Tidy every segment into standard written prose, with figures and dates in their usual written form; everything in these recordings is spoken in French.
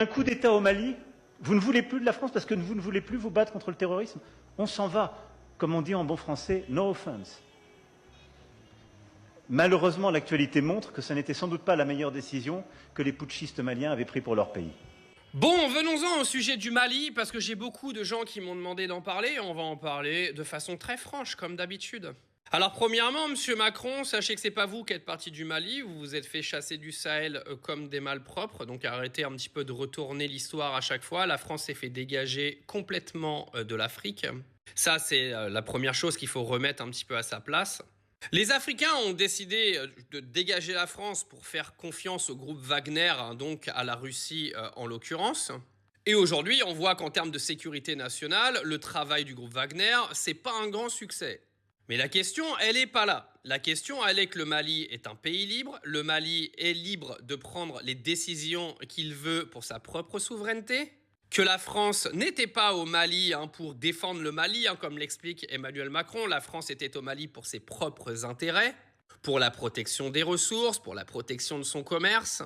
Un coup d'État au Mali, vous ne voulez plus de la France parce que vous ne voulez plus vous battre contre le terrorisme. On s'en va. Comme on dit en bon français, no offense. Malheureusement, l'actualité montre que ce n'était sans doute pas la meilleure décision que les putschistes maliens avaient prise pour leur pays. Bon, venons-en au sujet du Mali, parce que j'ai beaucoup de gens qui m'ont demandé d'en parler, et on va en parler de façon très franche, comme d'habitude. Alors premièrement, monsieur Macron, sachez que c'est pas vous qui êtes parti du Mali, vous vous êtes fait chasser du Sahel comme des malpropres, donc arrêtez un petit peu de retourner l'histoire à chaque fois. La France s'est fait dégager complètement de l'Afrique. Ça, c'est la première chose qu'il faut remettre un petit peu à sa place. Les Africains ont décidé de dégager la France pour faire confiance au groupe Wagner, hein, donc à la Russie en l'occurrence. Et aujourd'hui, on voit qu'en termes de sécurité nationale, le travail du groupe Wagner, c'est pas un grand succès. Mais la question, elle est pas là. La question, elle est que le Mali est un pays libre. Le Mali est libre de prendre les décisions qu'il veut pour sa propre souveraineté. Que la France n'était pas au Mali pour défendre le Mali, comme l'explique Emmanuel Macron. La France était au Mali pour ses propres intérêts, pour la protection des ressources, pour la protection de son commerce,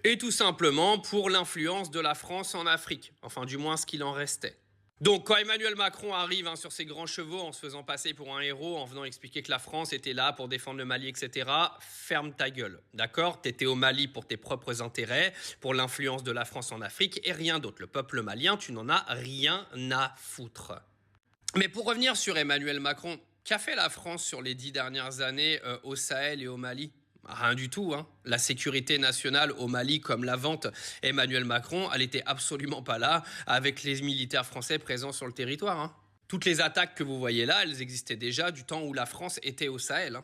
et tout simplement pour l'influence de la France en Afrique, enfin du moins ce qu'il en restait. Donc quand Emmanuel Macron arrive sur ses grands chevaux en se faisant passer pour un héros, en venant expliquer que la France était là pour défendre le Mali, etc., ferme ta gueule, d'accord? T'étais au Mali pour tes propres intérêts, pour l'influence de la France en Afrique et rien d'autre. Le peuple malien, tu n'en as rien à foutre. Mais pour revenir sur Emmanuel Macron, qu'a fait la France sur les 10 dernières années au Sahel et au Mali? Rien du tout. La sécurité nationale au Mali, comme la vente Emmanuel Macron, elle n'était absolument pas là avec les militaires français présents sur le territoire. Toutes les attaques que vous voyez là, elles existaient déjà du temps où la France était au Sahel.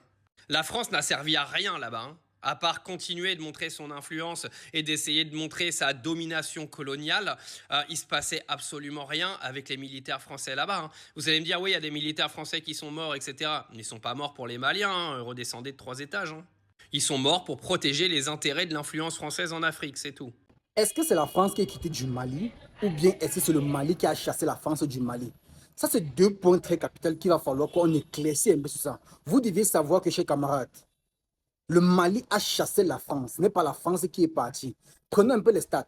La France n'a servi à rien là-bas, à part continuer de montrer son influence et d'essayer de montrer sa domination coloniale. Il se passait absolument rien avec les militaires français là-bas. Vous allez me dire, oui, il y a des militaires français qui sont morts, etc. Ils ne sont pas morts pour les Maliens, redescendez de 3 étages. Ils sont morts pour protéger les intérêts de l'influence française en Afrique, c'est tout. Est-ce que c'est la France qui est quittée du Mali ou bien est-ce que c'est le Mali qui a chassé la France du Mali? Ça, c'est deux points très capitaux qu'il va falloir qu'on éclaircisse un peu sur ça. Vous devez savoir que, chers camarades, le Mali a chassé la France. Ce n'est pas la France qui est partie. Prenez un peu les stats.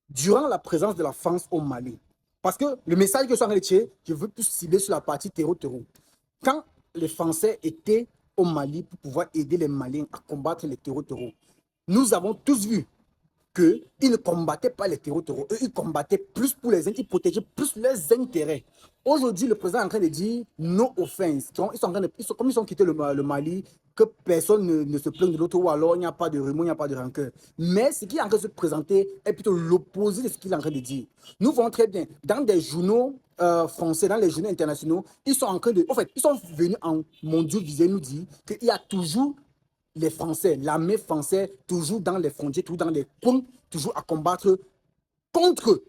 Durant la présence de la France au Mali, parce que le message que je suis en train de tirer, je veux plus cibler sur la partie terreau-terreau. Quand les Français étaient au Mali pour pouvoir aider les Maliens à combattre les terreau-terreau, nous avons tous vu qu'ils ne combattaient pas les terreau-terreau. Eux, ils combattaient plus pour les intérêts, ils protégeaient plus leurs intérêts. Aujourd'hui, le président est en train de dire no offense. Comme ils ont quitté le Mali, que personne ne se plaint de l'autre, ou alors il n'y a pas de remords, il n'y a pas de rancœur. Mais ce qui est en train de se présenter est plutôt l'opposé de ce qu'il est en train de dire. Nous voyons très bien, dans des journaux français, dans les journaux internationaux, ils sont en train de... En fait, ils sont venus en mondialisé nous dire qu'il y a toujours les Français, l'armée française, toujours dans les frontières, toujours dans les coins, toujours à combattre contre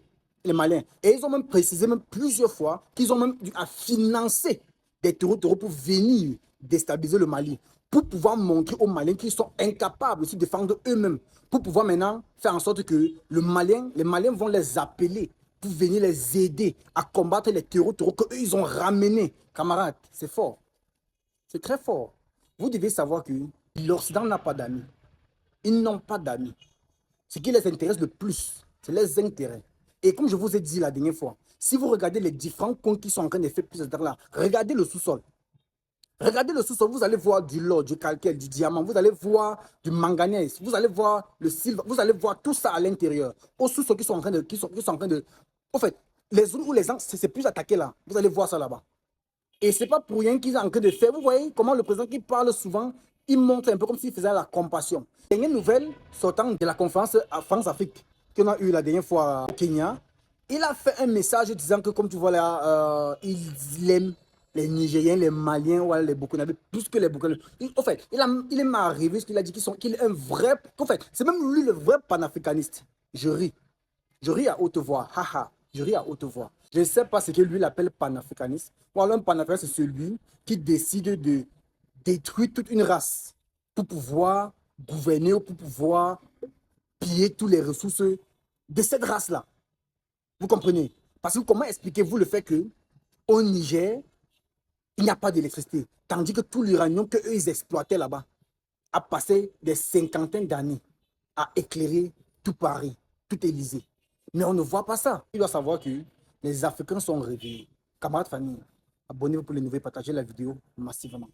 les Maliens. Et ils ont même précisé même plusieurs fois qu'ils ont même dû à financer des terreaux pour venir déstabiliser le Mali, pour pouvoir montrer aux Maliens qu'ils sont incapables de se défendre eux-mêmes, pour pouvoir maintenant faire en sorte que les Maliens vont les appeler pour venir les aider à combattre les terreaux qu'eux, ils ont ramenés. Camarades, c'est fort. C'est très fort. Vous devez savoir que l'Occident n'a pas d'amis. Ils n'ont pas d'amis. Ce qui les intéresse le plus, c'est les intérêts. Et comme je vous ai dit la dernière fois, si vous regardez les différents comptes qui sont en train de faire plus de là, regardez le sous-sol. Regardez le sous-sol, vous allez voir du l'or, du calcaire, du diamant, vous allez voir du manganèse, vous allez voir le silver, vous allez voir tout ça à l'intérieur. Au sous-sol qui sont en train de... En fait, les zones où les gens c'est plus attaqué là, vous allez voir ça là-bas. Et ce n'est pas pour rien qu'ils sont en train de faire. Vous voyez comment le président qui parle souvent, il montre un peu comme s'il faisait la compassion. Dernière nouvelle sortant de la conférence à France-Afrique qu'on a eue la dernière fois au Kenya, il a fait un message disant que, comme tu vois là, il aime les Nigériens, les Maliens ou les Burkinabés plus que les Burkinabés. En fait, il est mal arrivé, qu'il a dit qu'il est un vrai... En fait, c'est même lui le vrai panafricaniste. Je ris. Je ris à haute voix. Haha. Je ris à haute voix. Je ne sais pas ce que lui l'appelle panafricaniste. Ou alors un panafricaniste, c'est celui qui décide de détruire toute une race pour pouvoir gouverner ou pour pouvoir piller toutes les ressources de cette race-là. Vous comprenez? Parce que comment expliquez-vous le fait qu'au Niger, il n'y a pas d'électricité, tandis que tout l'uranium qu'eux, ils exploitaient là-bas a passé des cinquantaines d'années à éclairer tout Paris, tout Élysée. Mais on ne voit pas ça. Il doit savoir que les Africains sont réveillés. Camarade Fanny, abonnez-vous pour les nouvelles, partagez la vidéo massivement.